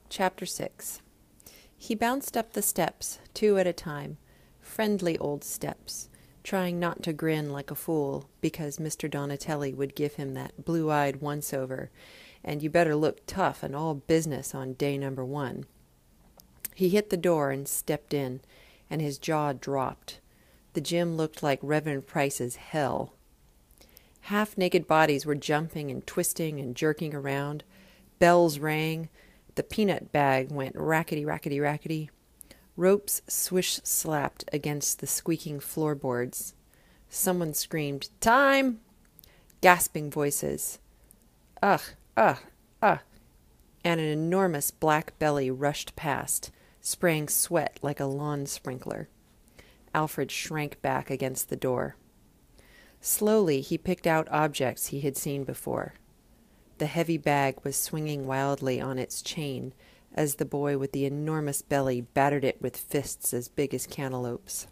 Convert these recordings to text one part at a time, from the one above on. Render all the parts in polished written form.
Chapter 6. He bounced up the steps, 2 at a time, friendly old steps, trying not to grin like a fool, because Mr. Donatelli would give him that blue-eyed once-over, and you better look tough and all business on day number 1. He hit the door and stepped in, and his jaw dropped. The gym looked like Reverend Price's hell. Half-naked bodies were jumping and twisting and jerking around. Bells rang. The peanut bag went rackety, rackety, rackety. Ropes swish-slapped against the squeaking floorboards. Someone screamed, "Time!" Gasping voices. "Ugh, ugh, ugh." And an enormous black belly rushed past, spraying sweat like a lawn sprinkler. Alfred shrank back against the door. Slowly he picked out objects he had seen before. The heavy bag was swinging wildly on its chain as the boy with the enormous belly battered it with fists as big as cantaloupes.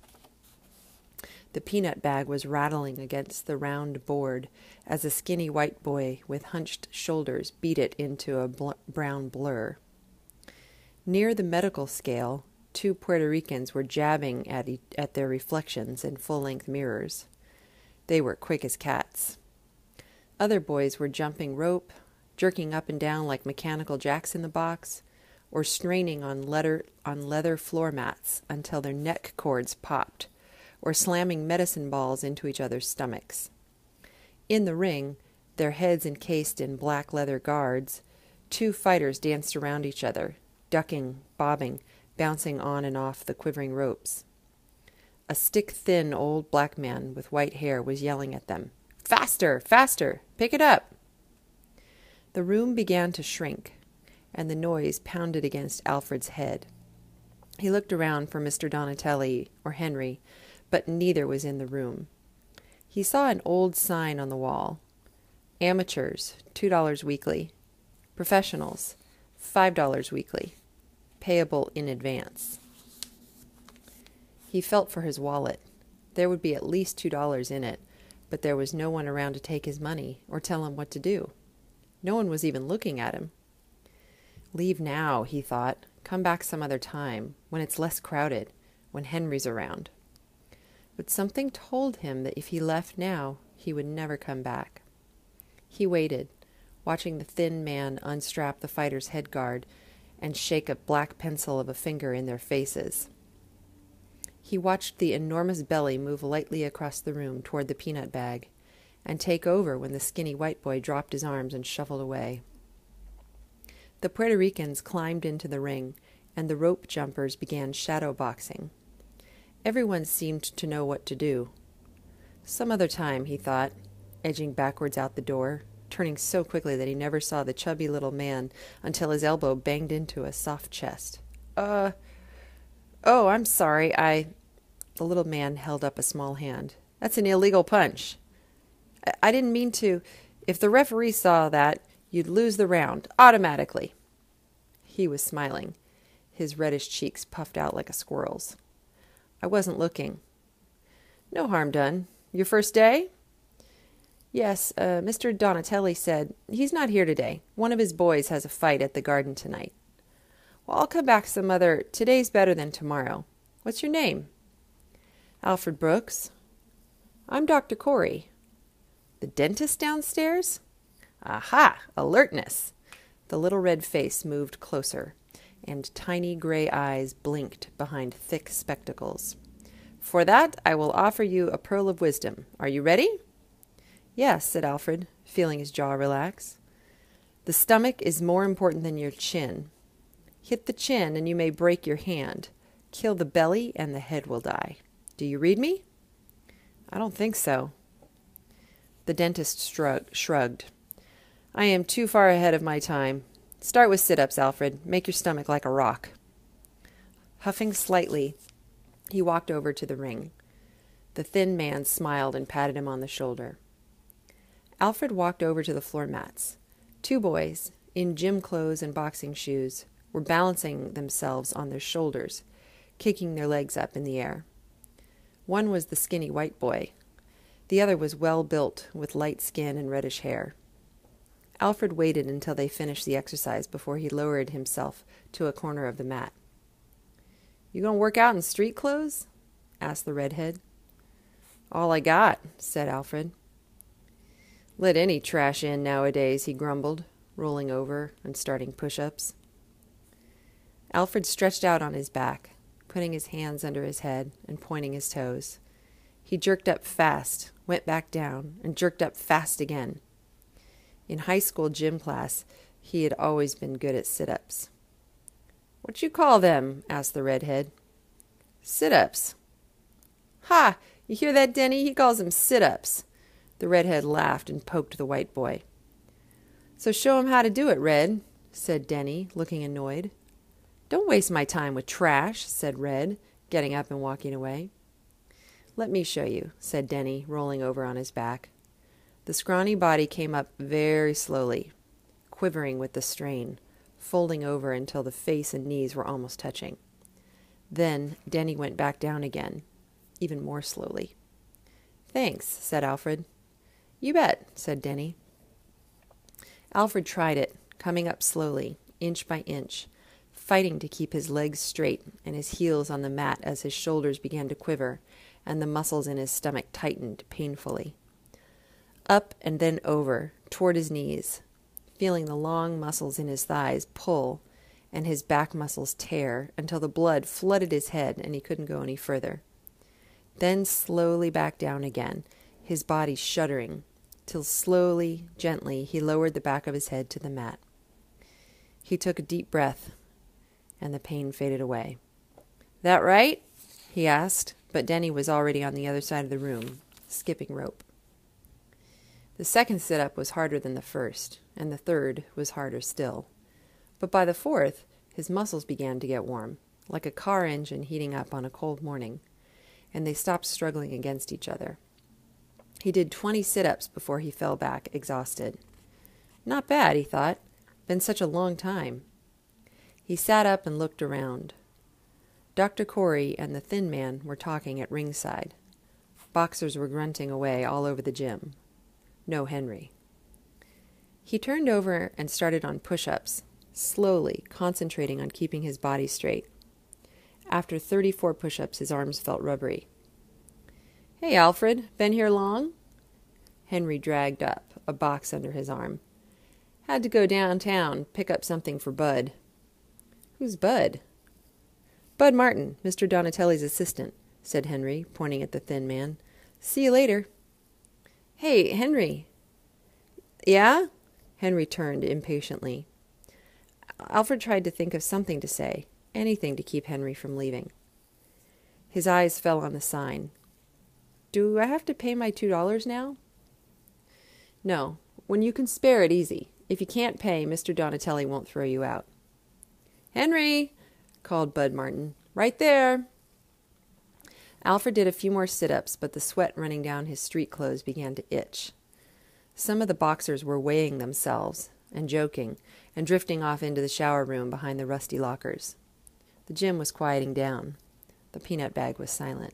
The peanut bag was rattling against the round board as a skinny white boy with hunched shoulders beat it into a brown blur. Near the medical scale, 2 Puerto Ricans were jabbing at their reflections in full-length mirrors. They were quick as cats. Other boys were jumping rope, jerking up and down like mechanical jacks in the box, or straining on leather floor mats until their neck cords popped, or slamming medicine balls into each other's stomachs. In the ring, their heads encased in black leather guards, 2 fighters danced around each other, ducking, bobbing, bouncing on and off the quivering ropes. A stick-thin old black man with white hair was yelling at them. "Faster! Faster! Pick it up!" The room began to shrink, and the noise pounded against Alfred's head. He looked around for Mr. Donatelli or Henry, but neither was in the room. He saw an old sign on the wall. Amateurs, $2 weekly. Professionals, $5 weekly. Payable in advance. He felt for his wallet. There would be at least $2 in it, but there was no one around to take his money or tell him what to do. No one was even looking at him. Leave now, he thought. Come back some other time, when it's less crowded, when Henry's around. But something told him that if he left now, he would never come back. He waited, watching the thin man unstrap the fighter's head guard and shake a black pencil of a finger in their faces. He watched the enormous belly move lightly across the room toward the peanut bag, and take over when the skinny white boy dropped his arms and shuffled away. The Puerto Ricans climbed into the ring, and the rope jumpers began shadow boxing. Everyone seemed to know what to do. Some other time, he thought, edging backwards out the door, turning so quickly that he never saw the chubby little man until his elbow banged into a soft chest. Oh, I'm sorry, The little man held up a small hand. "That's an illegal punch. I didn't mean to. If the referee saw that, you'd lose the round, automatically." He was smiling. His reddish cheeks puffed out like a squirrel's. "I wasn't looking." "No harm done. Your first day?" "Yes, Mr. Donatelli said he's not here today. One of his boys has a fight at the garden tonight." "Well, I'll come back some other. Today's better than tomorrow. What's your name?" "Alfred Brooks." "I'm Dr. Corey." "The dentist downstairs?" "Aha! Alertness!" The little red face moved closer, and tiny gray eyes blinked behind thick spectacles. "For that, I will offer you a pearl of wisdom. Are you ready?" "Yes," said Alfred, feeling his jaw relax. "The stomach is more important than your chin. Hit the chin and you may break your hand. Kill the belly and the head will die. Do you read me?" "I don't think so." The dentist shrugged. "I am too far ahead of my time. Start with sit-ups, Alfred. Make your stomach like a rock." Huffing slightly, he walked over to the ring. The thin man smiled and patted him on the shoulder. Alfred walked over to the floor mats. 2 boys, in gym clothes and boxing shoes, were balancing themselves on their shoulders, kicking their legs up in the air. One was the skinny white boy. The other was well built, with light skin and reddish hair. Alfred waited until they finished the exercise before he lowered himself to a corner of the mat. "You gonna work out in street clothes?" asked the redhead. "All I got," said Alfred. "Let any trash in nowadays," he grumbled, rolling over and starting push-ups. Alfred stretched out on his back, putting his hands under his head and pointing his toes. He jerked up fast, went back down, and jerked up fast again. In high school gym class, he had always been good at sit-ups. "What you call them?" asked the redhead. "Sit-ups." "Ha! You hear that, Denny? He calls them sit-ups." The redhead laughed and poked the white boy. "So show him how to do it, Red," said Denny, looking annoyed. "Don't waste my time with trash," said Red, getting up and walking away. "Let me show you," said Denny, rolling over on his back. The scrawny body came up very slowly, quivering with the strain, folding over until the face and knees were almost touching. Then Denny went back down again, even more slowly. "Thanks," said Alfred. "You bet," said Denny. Alfred tried it, coming up slowly, inch by inch, fighting to keep his legs straight and his heels on the mat as his shoulders began to quiver and the muscles in his stomach tightened painfully. Up and then over, toward his knees, feeling the long muscles in his thighs pull and his back muscles tear until the blood flooded his head and he couldn't go any further. Then slowly back down again, his body shuddering, till slowly, gently, he lowered the back of his head to the mat. He took a deep breath, and the pain faded away. "That right?" he asked, but Denny was already on the other side of the room, skipping rope. The second sit-up was harder than the first, and the third was harder still. But by the fourth, his muscles began to get warm, like a car engine heating up on a cold morning, and they stopped struggling against each other. He did 20 sit-ups before he fell back, exhausted. Not bad, he thought. Been such a long time. He sat up and looked around. Dr. Corey and the thin man were talking at ringside. Boxers were grunting away all over the gym. No Henry. He turned over and started on push-ups, slowly, concentrating on keeping his body straight. After 34 push-ups, his arms felt rubbery. "Hey, Alfred, been here long?" Henry dragged up, a box under his arm. "Had to go downtown, pick up something for Bud." "Who's Bud?" "Bud Martin, Mr. Donatelli's assistant," said Henry, pointing at the thin man. "See you later." "Hey, Henry." "Yeah?" Henry turned impatiently. Alfred tried to think of something to say, anything to keep Henry from leaving. His eyes fell on the sign. "Do I have to pay my $2 now?" "No. When you can spare it, easy. If you can't pay, Mr. Donatelli won't throw you out." "Henry!" called Bud Martin. "Right there!" Alfred did a few more sit-ups, but the sweat running down his street clothes began to itch. Some of the boxers were weighing themselves and joking and drifting off into the shower room behind the rusty lockers. The gym was quieting down. The peanut bag was silent.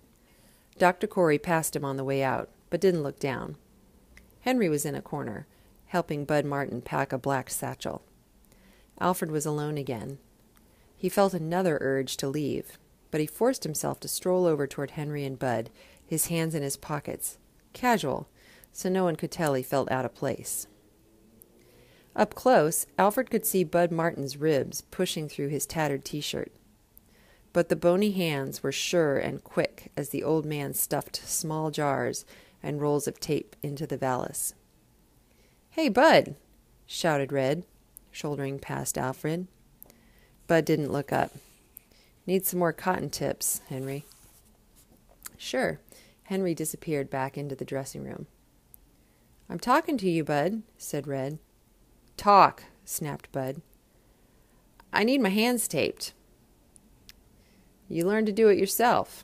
Dr. Corey passed him on the way out, but didn't look down. Henry was in a corner, helping Bud Martin pack a black satchel. Alfred was alone again. He felt another urge to leave, but he forced himself to stroll over toward Henry and Bud, his hands in his pockets, casual, so no one could tell he felt out of place. Up close, Alfred could see Bud Martin's ribs pushing through his tattered T-shirt. But the bony hands were sure and quick as the old man stuffed small jars and rolls of tape into the valise. "Hey, Bud!" shouted Red, shouldering past Alfred. Bud didn't look up. "Need some more cotton tips, Henry." "Sure." Henry disappeared back into the dressing room. "I'm talking to you, Bud," said Red. "Talk," snapped Bud. "I need my hands taped." "You learn to do it yourself."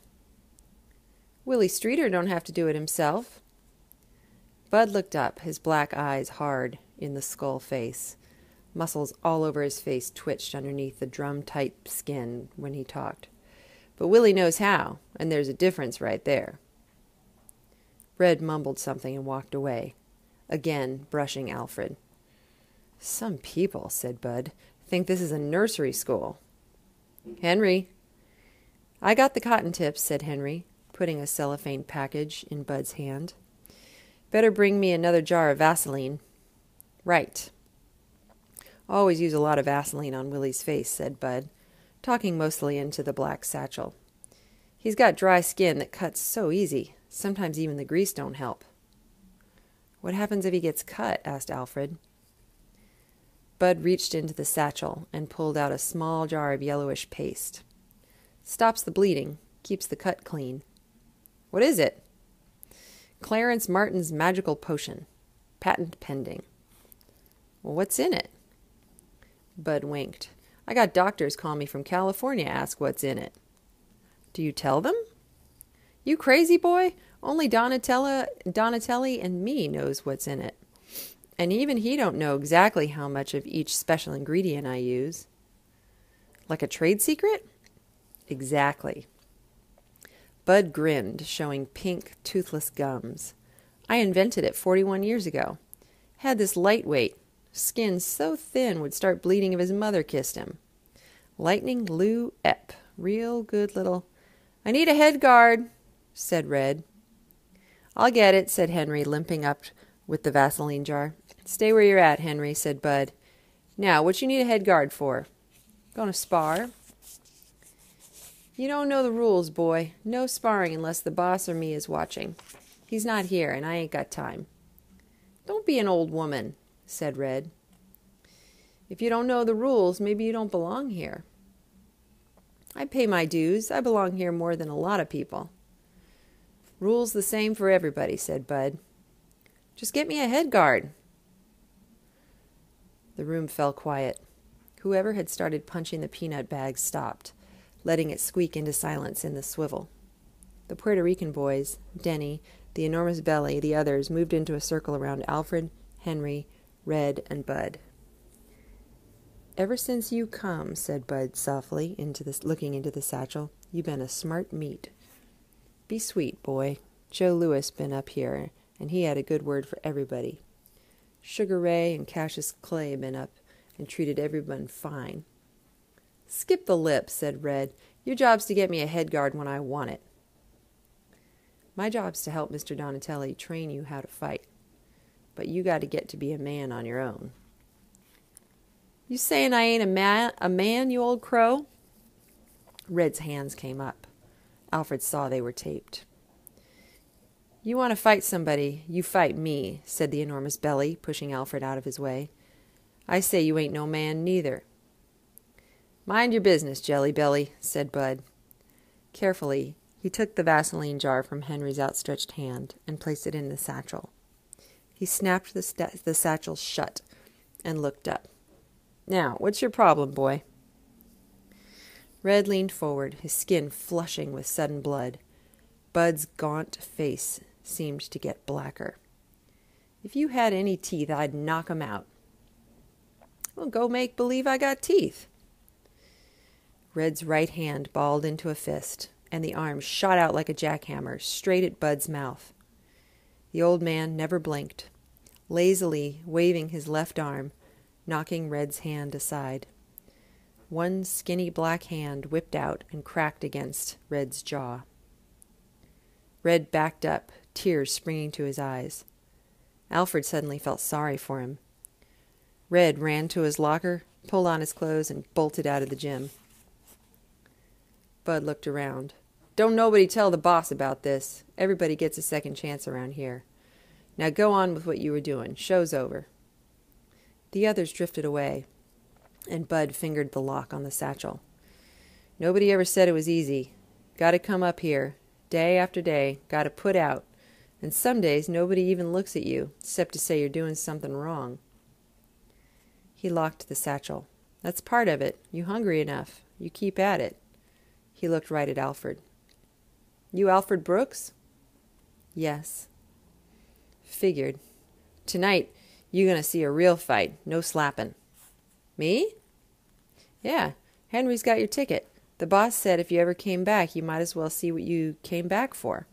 "Willie Streeter don't have to do it himself." Bud looked up, his black eyes hard in the skull face. Muscles all over his face twitched underneath the drum-tight skin when he talked. "But Willie knows how, and there's a difference right there." Red mumbled something and walked away, again brushing Alfred. Some people, said Bud, think this is a nursery school. Henry. I got the cotton tips, said Henry, putting a cellophane package in Bud's hand. Better bring me another jar of Vaseline. Right. Always use a lot of Vaseline on Willie's face, said Bud, talking mostly into the black satchel. He's got dry skin that cuts so easy. Sometimes even the grease don't help. What happens if he gets cut? Asked Alfred. Bud reached into the satchel and pulled out a small jar of yellowish paste. Stops the bleeding, keeps the cut clean. What is it? Clarence Martin's magical potion. Patent pending. Well, what's in it? Bud winked. I got doctors call me from California ask what's in it. Do you tell them? You crazy boy? Only Donatelli and me knows what's in it. And even he don't know exactly how much of each special ingredient I use. Like a trade secret? Exactly. Bud grinned, showing pink, toothless gums. I invented it 41 years ago. Had this lightweight, skin so thin would start bleeding if his mother kissed him. Lightning Lou Epp. Real good little... I need a head guard, said Red. I'll get it, said Henry, limping up with the Vaseline jar. Stay where you're at, Henry, said Bud. Now, what you need a head guard for? Gonna spar? You don't know the rules, boy. No sparring unless the boss or me is watching. He's not here, and I ain't got time. Don't be an old woman, said Red. If you don't know the rules, maybe you don't belong here. I pay my dues. I belong here more than a lot of people. Rules the same for everybody, said Bud. Just get me a head guard. The room fell quiet. Whoever had started punching the peanut bag stopped, letting it squeak into silence in the swivel. The Puerto Rican boys, Denny, the enormous belly, the others moved into a circle around Alfred, Henry, Red, and Bud. Ever since you come, said Bud softly, looking into the satchel, you been a smart meat. Be sweet, boy. Joe Louis been up here, and he had a good word for everybody. Sugar Ray and Cassius Clay been up and treated everyone fine. Skip the lip, said Red. Your job's to get me a head guard when I want it. My job's to help Mr. Donatelli train you how to fight. But you got to get to be a man on your own. You saying I ain't a man, you old crow? Red's hands came up. Alfred saw they were taped. You want to fight somebody, you fight me, said the enormous belly, pushing Alfred out of his way. I say you ain't no man neither. Mind your business, Jelly Belly, said Bud. Carefully, he took the Vaseline jar from Henry's outstretched hand and placed it in the satchel. He snapped the satchel shut and looked up. Now, what's your problem, boy? Red leaned forward, his skin flushing with sudden blood. Bud's gaunt face seemed to get blacker. If you had any teeth, I'd knock 'em out. Well, go make believe I got teeth. Red's right hand balled into a fist, and the arm shot out like a jackhammer, straight at Bud's mouth. The old man never blinked, lazily waving his left arm, knocking Red's hand aside. One skinny black hand whipped out and cracked against Red's jaw. Red backed up, tears springing to his eyes. Alfred suddenly felt sorry for him. Red ran to his locker, pulled on his clothes, and bolted out of the gym. Bud looked around. Don't nobody tell the boss about this. Everybody gets a second chance around here. Now go on with what you were doing. Show's over. The others drifted away, and Bud fingered the lock on the satchel. Nobody ever said it was easy. Gotta come up here, day after day, gotta put out, and some days nobody even looks at you, except to say you're doing something wrong. He locked the satchel. That's part of it. You hungry enough. You keep at it. He looked right at Alfred. You Alfred Brooks? Yes. Figured. Tonight, you gonna see a real fight. No slapping. Me? Yeah. Henry's got your ticket. The boss said if you ever came back, you might as well see what you came back for.